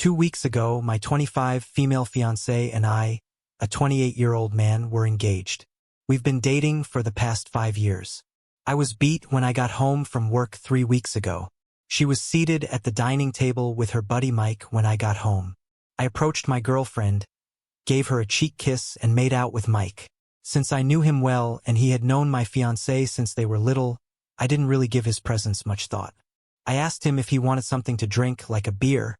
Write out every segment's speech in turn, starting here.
2 weeks ago, my 25 female fiancé and I, a 28-year-old man, were engaged. We've been dating for the past 5 years. I was beat when I got home from work 3 weeks ago. She was seated at the dining table with her buddy Mike when I got home. I approached my girlfriend, gave her a cheek kiss, and made out with Mike. Since I knew him well and he had known my fiancée since they were little, I didn't really give his presence much thought. I asked him if he wanted something to drink, like a beer,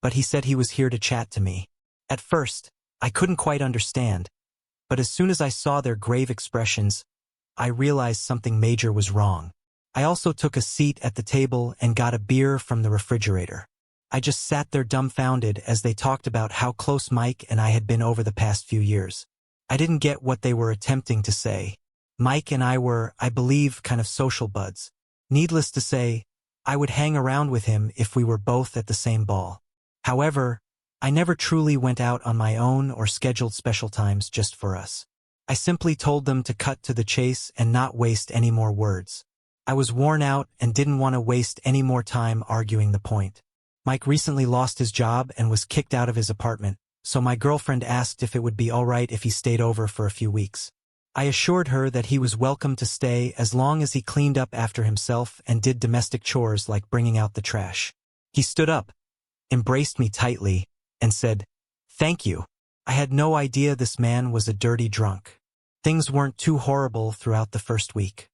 but he said he was here to chat to me. At first, I couldn't quite understand, but as soon as I saw their grave expressions, I realized something major was wrong. I also took a seat at the table and got a beer from the refrigerator. I just sat there dumbfounded as they talked about how close Mike and I had been over the past few years. I didn't get what they were attempting to say. Mike and I were, I believe, kind of social buds. Needless to say, I would hang around with him if we were both at the same ball. However, I never truly went out on my own or scheduled special times just for us. I simply told them to cut to the chase and not waste any more words. I was worn out and didn't want to waste any more time arguing the point. Mike recently lost his job and was kicked out of his apartment, so my girlfriend asked if it would be all right if he stayed over for a few weeks. I assured her that he was welcome to stay as long as he cleaned up after himself and did domestic chores like bringing out the trash. He stood up, embraced me tightly, and said, "Thank you." I had no idea this man was a dirty drunk. Things weren't too horrible throughout the first week.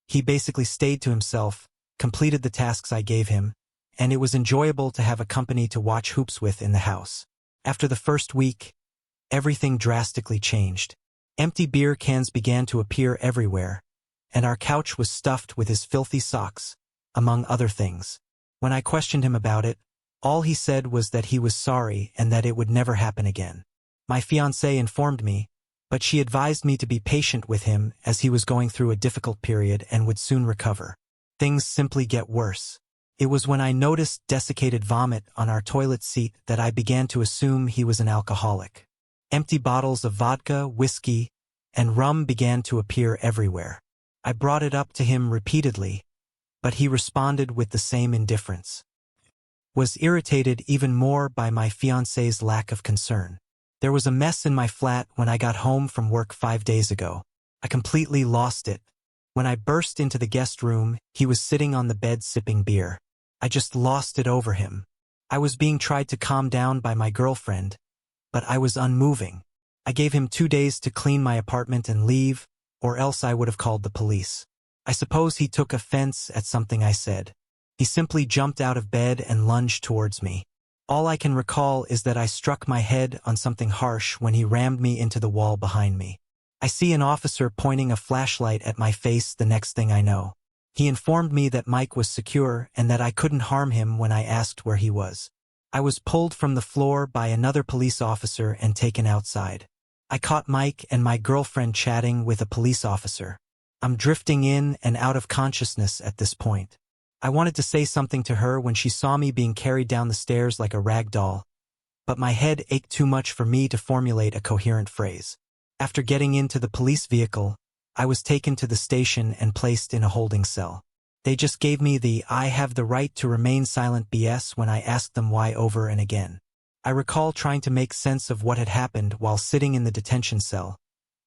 He basically stayed to himself, completed the tasks I gave him, and it was enjoyable to have a company to watch hoops with in the house. After the first week, everything drastically changed. Empty beer cans began to appear everywhere, and our couch was stuffed with his filthy socks, among other things. When I questioned him about it, all he said was that he was sorry and that it would never happen again. My fiancée informed me, but she advised me to be patient with him as he was going through a difficult period and would soon recover. Things simply get worse. It was when I noticed desiccated vomit on our toilet seat that I began to assume he was an alcoholic. Empty bottles of vodka, whiskey, and rum began to appear everywhere. I brought it up to him repeatedly, but he responded with the same indifference. Was irritated even more by my fiancé's lack of concern. There was a mess in my flat when I got home from work 5 days ago. I completely lost it. When I burst into the guest room, he was sitting on the bed sipping beer. I just lost it over him. I was being tried to calm down by my girlfriend, but I was unmoving. I gave him 2 days to clean my apartment and leave, or else I would have called the police. I suppose he took offense at something I said. He simply jumped out of bed and lunged towards me. All I can recall is that I struck my head on something harsh when he rammed me into the wall behind me. I see an officer pointing a flashlight at my face the next thing I know. He informed me that Mike was secure and that I couldn't harm him when I asked where he was. I was pulled from the floor by another police officer and taken outside. I caught Mike and my girlfriend chatting with a police officer. I'm drifting in and out of consciousness at this point. I wanted to say something to her when she saw me being carried down the stairs like a rag doll, but my head ached too much for me to formulate a coherent phrase. After getting into the police vehicle, I was taken to the station and placed in a holding cell. They just gave me the "I have the right to remain silent" BS when I asked them why over and again. I recall trying to make sense of what had happened while sitting in the detention cell,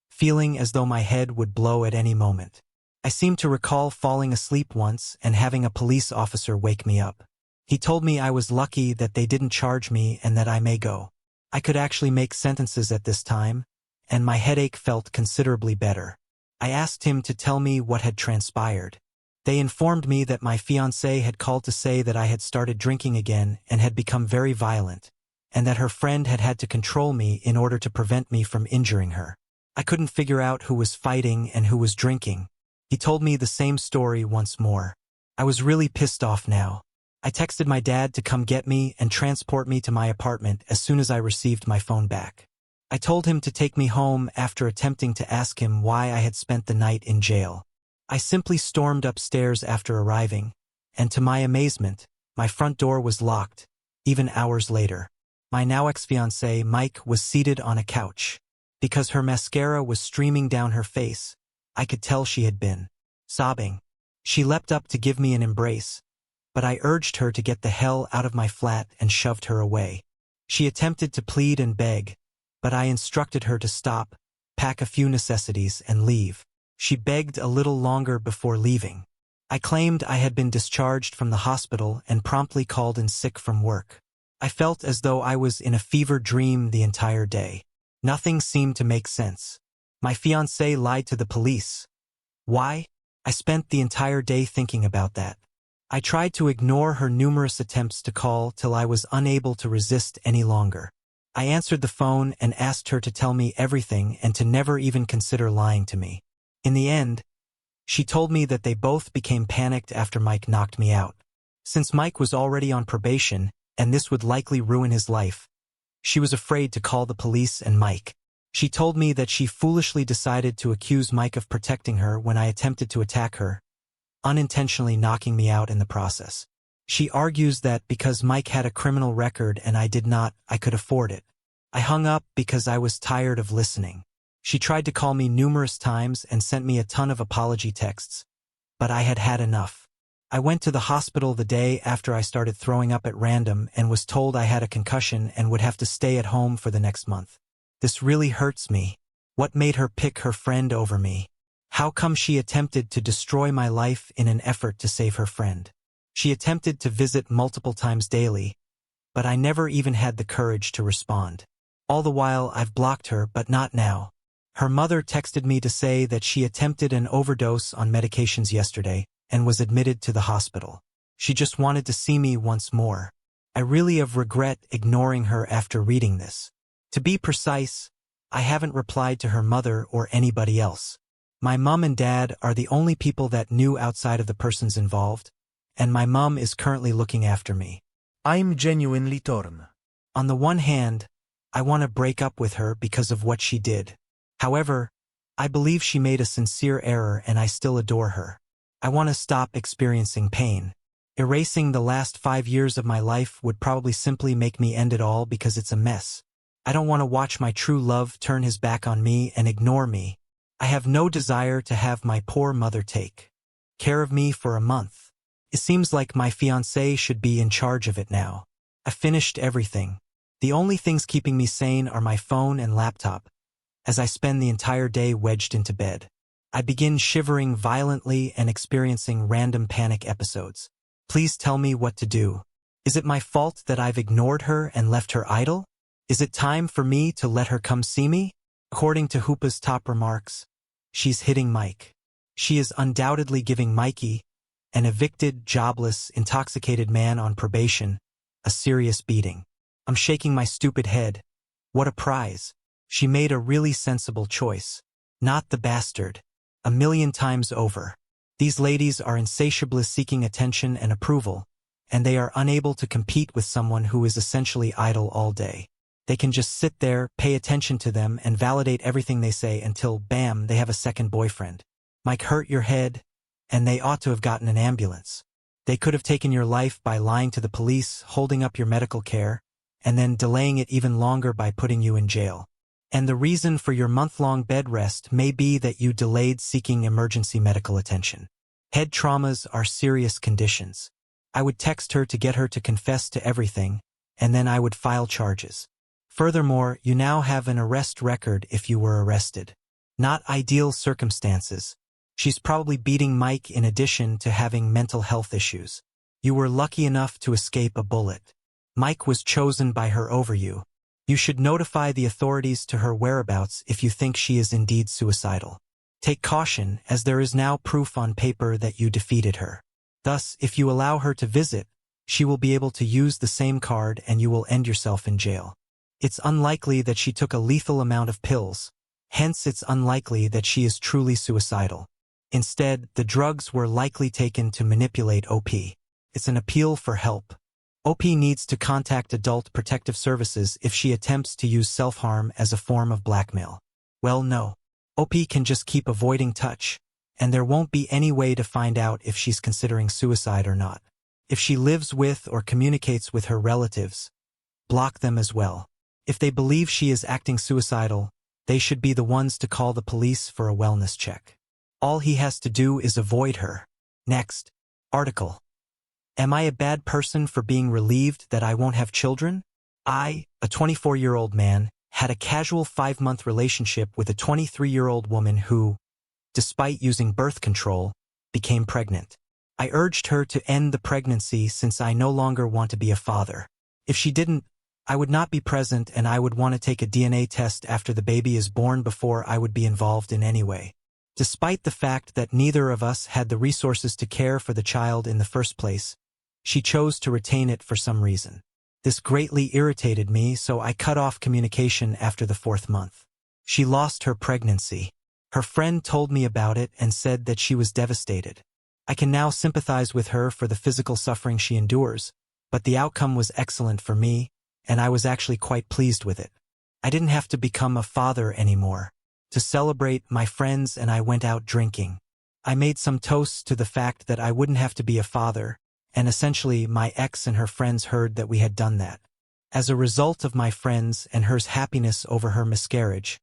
feeling as though my head would blow at any moment. I seem to recall falling asleep once and having a police officer wake me up. He told me I was lucky that they didn't charge me and that I may go. I could actually make sentences at this time, and my headache felt considerably better. I asked him to tell me what had transpired. They informed me that my fiancée had called to say that I had started drinking again and had become very violent, and that her friend had had to control me in order to prevent me from injuring her. I couldn't figure out who was fighting and who was drinking. He told me the same story once more. I was really pissed off now. I texted my dad to come get me and transport me to my apartment as soon as I received my phone back. I told him to take me home after attempting to ask him why I had spent the night in jail. I simply stormed upstairs after arriving, and to my amazement, my front door was locked, even hours later. My now ex-fiancé, Mike, was seated on a couch. Because her mascara was streaming down her face, I could tell she had been sobbing. She leapt up to give me an embrace, but I urged her to get the hell out of my flat and shoved her away. She attempted to plead and beg, but I instructed her to stop, pack a few necessities, and leave. She begged a little longer before leaving. I claimed I had been discharged from the hospital and promptly called in sick from work. I felt as though I was in a fever dream the entire day. Nothing seemed to make sense. My fiancé lied to the police. Why? I spent the entire day thinking about that. I tried to ignore her numerous attempts to call till I was unable to resist any longer. I answered the phone and asked her to tell me everything and to never even consider lying to me. In the end, she told me that they both became panicked after Mike knocked me out. Since Mike was already on probation, and this would likely ruin his life, she was afraid to call the police and Mike. She told me that she foolishly decided to accuse Mike of protecting her when I attempted to attack her, unintentionally knocking me out in the process. She argues that because Mike had a criminal record and I did not, I could afford it. I hung up because I was tired of listening. She tried to call me numerous times and sent me a ton of apology texts, but I had had enough. I went to the hospital the day after I started throwing up at random and was told I had a concussion and would have to stay at home for the next month. This really hurts me. What made her pick her friend over me? How come she attempted to destroy my life in an effort to save her friend? She attempted to visit multiple times daily, but I never even had the courage to respond. All the while I've blocked her, but not now. Her mother texted me to say that she attempted an overdose on medications yesterday and was admitted to the hospital. She just wanted to see me once more. I really have regret ignoring her after reading this. To be precise, I haven't replied to her mother or anybody else. My mom and dad are the only people that knew outside of the persons involved, and my mom is currently looking after me. I'm genuinely torn. On the one hand, I want to break up with her because of what she did. However, I believe she made a sincere error and I still adore her. I want to stop experiencing pain. Erasing the last 5 years of my life would probably simply make me end it all because it's a mess. I don't want to watch my true love turn his back on me and ignore me. I have no desire to have my poor mother take care of me for a month. It seems like my fiancé should be in charge of it now. I finished everything. The only things keeping me sane are my phone and laptop, as I spend the entire day wedged into bed. I begin shivering violently and experiencing random panic episodes. Please tell me what to do. Is it my fault that I've ignored her and left her idle? Is it time for me to let her come see me? According to Hoopa's top remarks, she's hitting Mike. She is undoubtedly giving Mikey, an evicted, jobless, intoxicated man on probation, a serious beating. I'm shaking my stupid head. What a prize. She made a really sensible choice. Not the bastard. 1,000,000 times over. These ladies are insatiably seeking attention and approval, and they are unable to compete with someone who is essentially idle all day. They can just sit there, pay attention to them, and validate everything they say until, bam, they have a second boyfriend. Mike hurt your head, and they ought to have gotten an ambulance. They could have taken your life by lying to the police, holding up your medical care, and then delaying it even longer by putting you in jail. And the reason for your month-long bed rest may be that you delayed seeking emergency medical attention. Head traumas are serious conditions. I would text her to get her to confess to everything, and then I would file charges. Furthermore, you now have an arrest record if you were arrested. Not ideal circumstances. She's probably beating Mike in addition to having mental health issues. You were lucky enough to escape a bullet. Mike was chosen by her over you. You should notify the authorities to her whereabouts if you think she is indeed suicidal. Take caution, as there is now proof on paper that you defeated her. Thus, if you allow her to visit, she will be able to use the same card and you will end yourself in jail. It's unlikely that she took a lethal amount of pills, hence it's unlikely that she is truly suicidal. Instead, the drugs were likely taken to manipulate OP. It's an appeal for help. OP needs to contact Adult Protective Services if she attempts to use self-harm as a form of blackmail. Well, no. OP can just keep avoiding touch, and there won't be any way to find out if she's considering suicide or not. If she lives with or communicates with her relatives, block them as well. If they believe she is acting suicidal, they should be the ones to call the police for a wellness check. All he has to do is avoid her. Next. Article. Am I a bad person for being relieved that I won't have children? I, a 24-year-old man, had a casual 5-month relationship with a 23-year-old woman who, despite using birth control, became pregnant. I urged her to end the pregnancy since I no longer want to be a father. If she didn't, I would not be present and I would want to take a DNA test after the baby is born before I would be involved in any way. Despite the fact that neither of us had the resources to care for the child in the first place, she chose to retain it for some reason. This greatly irritated me, so I cut off communication after the 4th month. She lost her pregnancy. Her friend told me about it and said that she was devastated. I can now sympathize with her for the physical suffering she endures, but the outcome was excellent for me, and I was actually quite pleased with it. I didn't have to become a father anymore. To celebrate, my friends and I went out drinking. I made some toasts to the fact that I wouldn't have to be a father, and essentially my ex and her friends heard that we had done that. As a result of my friends and hers happiness over her miscarriage,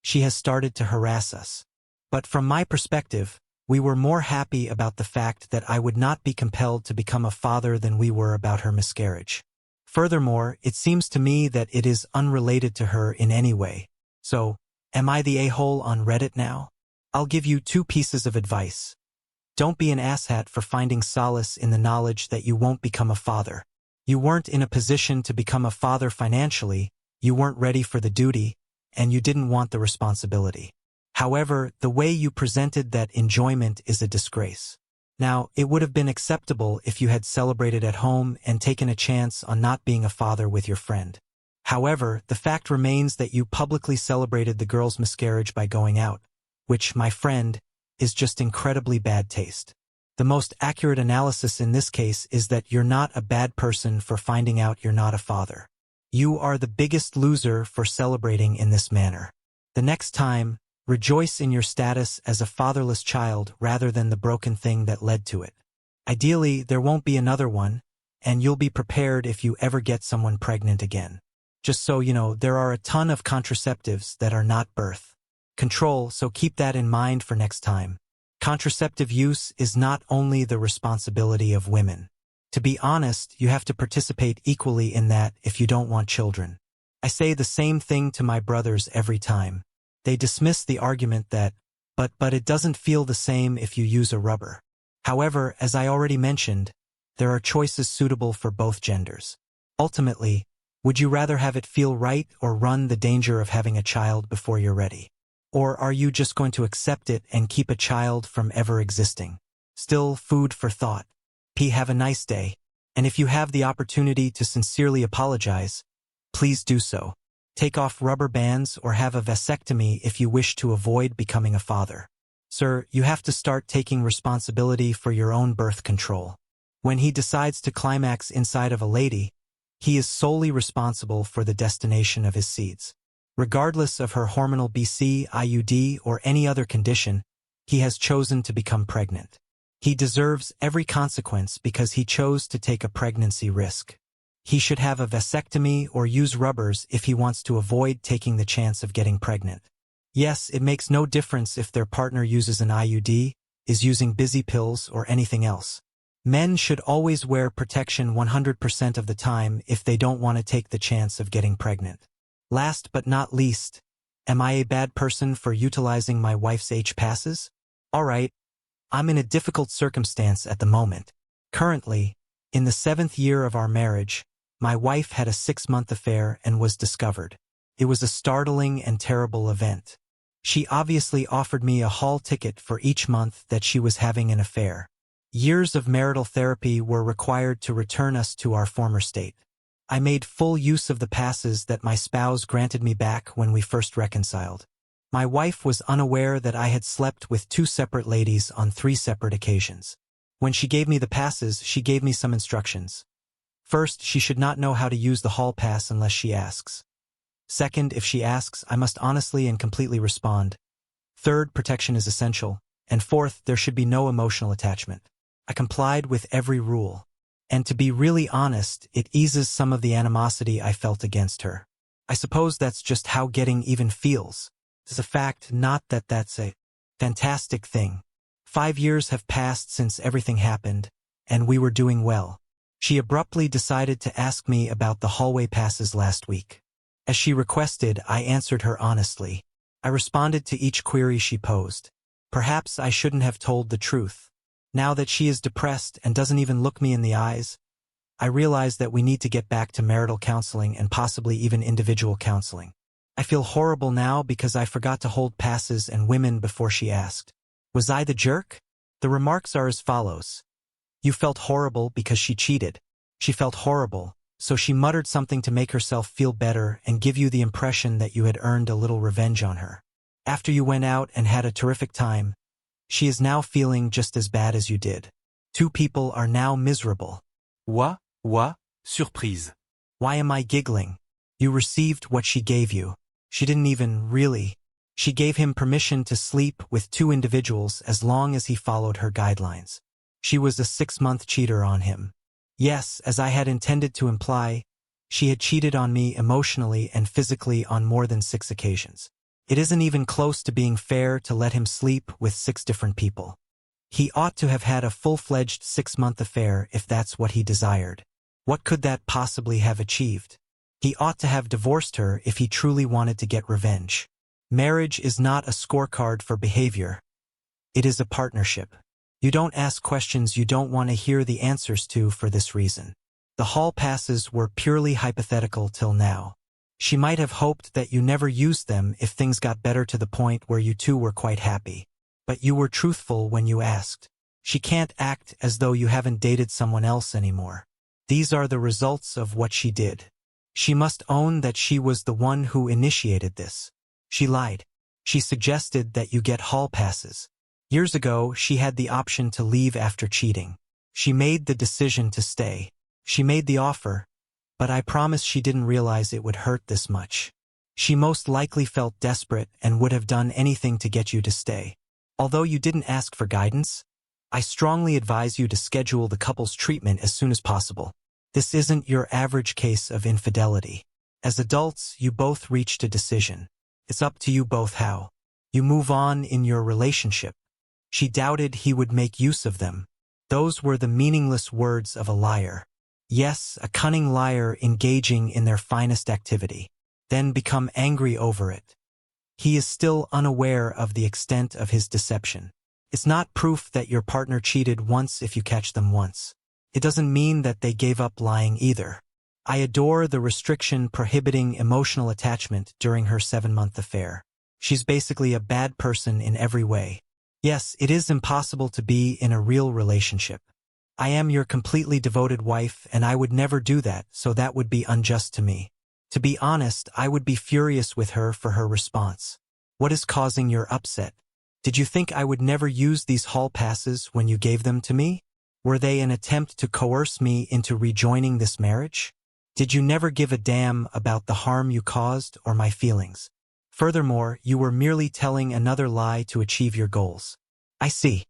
she has started to harass us. But from my perspective, we were more happy about the fact that I would not be compelled to become a father than we were about her miscarriage. Furthermore, it seems to me that it is unrelated to her in any way. So, am I the a-hole on Reddit now? I'll give you 2 pieces of advice. Don't be an asshat for finding solace in the knowledge that you won't become a father. You weren't in a position to become a father financially, you weren't ready for the duty, and you didn't want the responsibility. However, the way you presented that enjoyment is a disgrace. Now, it would have been acceptable if you had celebrated at home and taken a chance on not being a father with your friend. However, the fact remains that you publicly celebrated the girl's miscarriage by going out, which, my friend, is just incredibly bad taste. The most accurate analysis in this case is that you're not a bad person for finding out you're not a father. You are the biggest loser for celebrating in this manner. The next time, rejoice in your status as a fatherless child rather than the broken thing that led to it. Ideally, there won't be another one, and you'll be prepared if you ever get someone pregnant again. Just so you know, there are a ton of contraceptives that are not birth control, so keep that in mind for next time. Contraceptive use is not only the responsibility of women. To be honest, you have to participate equally in that if you don't want children. I say the same thing to my brothers every time. They dismiss the argument that, but it doesn't feel the same if you use a rubber. However, as I already mentioned, there are choices suitable for both genders. Ultimately, would you rather have it feel right or run the danger of having a child before you're ready? Or are you just going to accept it and keep a child from ever existing? Still food for thought. Have a nice day. And if you have the opportunity to sincerely apologize, please do so. Take off rubber bands or have a vasectomy if you wish to avoid becoming a father. Sir, you have to start taking responsibility for your own birth control. When he decides to climax inside of a lady, he is solely responsible for the destination of his seeds. Regardless of her hormonal BC, IUD, or any other condition, he has chosen to become pregnant. He deserves every consequence because he chose to take a pregnancy risk. He should have a vasectomy or use rubbers if he wants to avoid taking the chance of getting pregnant. Yes, it makes no difference if their partner uses an IUD, is using busy pills, or anything else. Men should always wear protection 100% of the time if they don't want to take the chance of getting pregnant. Last but not least, am I a bad person for utilizing my wife's H passes? Alright, I'm in a difficult circumstance at the moment. Currently, in the 7th year of our marriage, my wife had a 6-month affair and was discovered. It was a startling and terrible event. She obviously offered me a hall ticket for each month that she was having an affair. Years of marital therapy were required to return us to our former state. I made full use of the passes that my spouse granted me back when we first reconciled. My wife was unaware that I had slept with 2 separate ladies on 3 separate occasions. When she gave me the passes, she gave me some instructions. First, she should not know how to use the hall pass unless she asks. Second, if she asks, I must honestly and completely respond. Third, protection is essential. And fourth, there should be no emotional attachment. I complied with every rule. And to be really honest, it eases some of the animosity I felt against her. I suppose that's just how getting even feels. It's a fact, not that that's a fantastic thing. 5 years have passed since everything happened, and we were doing well. She abruptly decided to ask me about the hallway passes last week. As she requested, I answered her honestly. I responded to each query she posed. Perhaps I shouldn't have told the truth. Now that she is depressed and doesn't even look me in the eyes, I realize that we need to get back to marital counseling and possibly even individual counseling. I feel horrible now because I forgot to hold passes and women before she asked. Was I the jerk? The remarks are as follows. You felt horrible because she cheated. She felt horrible, so she muttered something to make herself feel better and give you the impression that you had earned a little revenge on her. After you went out and had a terrific time, she is now feeling just as bad as you did. Two people are now miserable. Ouah, surprise. Why am I giggling? You received what she gave you. She didn't even really. She gave him permission to sleep with two individuals as long as he followed her guidelines. She was a 6-month cheater on him. Yes, as I had intended to imply, she had cheated on me emotionally and physically on more than 6 occasions. It isn't even close to being fair to let him sleep with 6 different people. He ought to have had a full-fledged 6-month affair if that's what he desired. What could that possibly have achieved? He ought to have divorced her if he truly wanted to get revenge. Marriage is not a scorecard for behavior. It is a partnership. You don't ask questions you don't want to hear the answers to for this reason. The hall passes were purely hypothetical till now. She might have hoped that you never used them if things got better to the point where you two were quite happy. But you were truthful when you asked. She can't act as though you haven't dated someone else anymore. These are the results of what she did. She must own that she was the one who initiated this. She lied. She suggested that you get hall passes. Years ago, she had the option to leave after cheating. She made the decision to stay. She made the offer, but I promise she didn't realize it would hurt this much. She most likely felt desperate and would have done anything to get you to stay. Although you didn't ask for guidance, I strongly advise you to schedule the couple's treatment as soon as possible. This isn't your average case of infidelity. As adults, you both reached a decision. It's up to you both how you move on in your relationship. She doubted he would make use of them. Those were the meaningless words of a liar. Yes, a cunning liar engaging in their finest activity, then become angry over it. He is still unaware of the extent of his deception. It's not proof that your partner cheated once if you catch them once. It doesn't mean that they gave up lying either. I adore the restriction prohibiting emotional attachment during her 7-month affair. She's basically a bad person in every way. Yes, it is impossible to be in a real relationship. I am your completely devoted wife and I would never do that, so that would be unjust to me. To be honest, I would be furious with her for her response. What is causing your upset? Did you think I would never use these hall passes when you gave them to me? Were they an attempt to coerce me into rejoining this marriage? Did you never give a damn about the harm you caused or my feelings? Furthermore, you were merely telling another lie to achieve your goals. I see.